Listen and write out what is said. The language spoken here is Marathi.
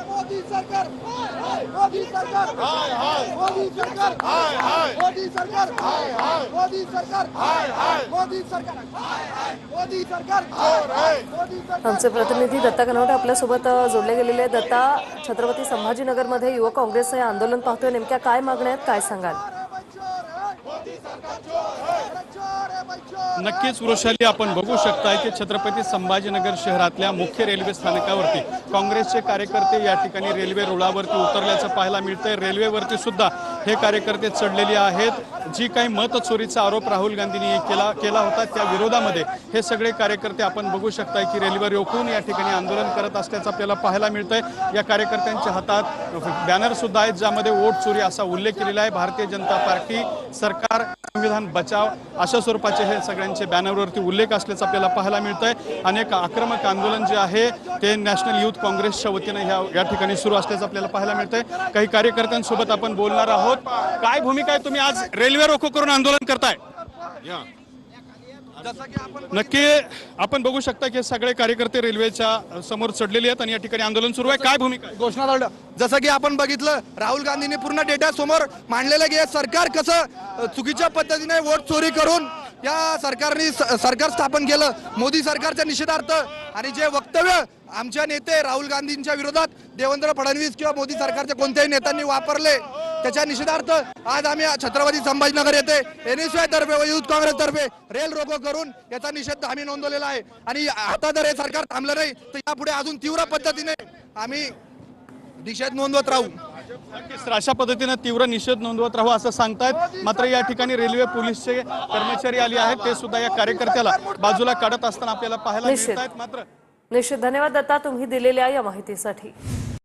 मोदी सरकार मोदी सरकार मोदी सरकार मोदी सरकार मोदी सरकार मोदी सरकार मोदी सरकार आमचे प्रतिनिधी दत्ता कनवटे आपल्यासोबत जोडले गेलेले आहेत। दत्ता, छत्रपती संभाजीनगरमध्ये युवक काँग्रेसचे आंदोलन पाहतोय, नेमक्या काय मागण्या आहेत, काय सांगाल? नक्कीच वृषाली, आपण बघू शकताय की छत्रपती संभाजीनगर शहरातल्या मुख्य रेल्वे स्थानकावरती काँग्रेसचे कार्यकर्ते या ठिकाणी रेल्वे रुळावरती उतरल्याचं पाहायला मिळतंय। रेल्वेवरती सुद्धा हे कार्यकर्ते चढलेले आहेत। जी काही मत चोरीचा आरोप राहुल गांधींनी केला होता त्या विरोधामध्ये हे सगळे कार्यकर्ते आपण बघू शकताय की रेल्वे रोखून या ठिकाणी आंदोलन करत असल्याचं आपल्याला पाहायला मिळतंय। या कार्यकर्त्यांच्या हातात बॅनर सुद्धा आहेत ज्यामध्ये वोट चोरी असा उल्लेख केलेला आहे। भारतीय जनता पार्टी सरकार संविधान बचाव अशा स्वरूपाचे हे सगळ्यांचे बॅनरवरती उल्लेख असल्याचं आपल्याला पाहायला मिळतंय। अनेक आक्रमक आंदोलन जे आहे ते नॅशनल युथ काँग्रेसच्या वतीने या ठिकाणी सुरू असल्याचं आपल्याला पाहायला मिळतंय। काही कार्यकर्त्यांसोबत आपण बोलणार आहोत। काय भूमिका आहे, तुम्ही आज रेल्वे रोको करून आंदोलन करताय? नक्की आपण बघू शकता की सगळे कार्यकर्ते रेल्वेच्या समोर चढलेले आहेत आणि या ठिकाणी आंदोलन सुरू आहे। काय भूमिका आहे? घोषणा जसं की आपण बघितलं, राहुल गांधींनी पूर्ण डेटा समोर मांडलेलं की सरकार कसं चुकीच्या पद्धतीने वोट चोरी करून या सरकारने सरकार स्थापन केलं। मोदी सरकारच्या निषेधार्थ आणि जे वक्तव्य आमच्या नेते राहुल गांधींच्या विरोधात देवेंद्र फडणवीस किंवा मोदी सरकारच्या कोणत्याही नेत्यांनी वापरले त्याच्या निषेधार्थ आज आम्ही छत्रपती संभाजीनगर येथे एनएसवाय तर्फे व युथ काँग्रेस तर्फे रेल रोको करून याचा निषेध आम्ही नोंदवलेला आहे। आणि आता जर हे सरकार थांबलं नाही तर यापुढे अजून तीव्र पद्धतीने आम्ही निषेध नोंदवत राहू। अशा पद्धतीने तीव्र निषेध नोंदवत राहू असं सांगतायत। मात्र या ठिकाणी रेल्वे पोलीसचे कर्मचारी आले आहेत, ते सुद्धा या कार्यकर्त्याला बाजूला काढत असताना आपल्याला पाहायला मिळत आहेत। मात्र निश्चित धन्यवाद दत्ता, तुम्ही दिलेल्या या माहितीसाठी।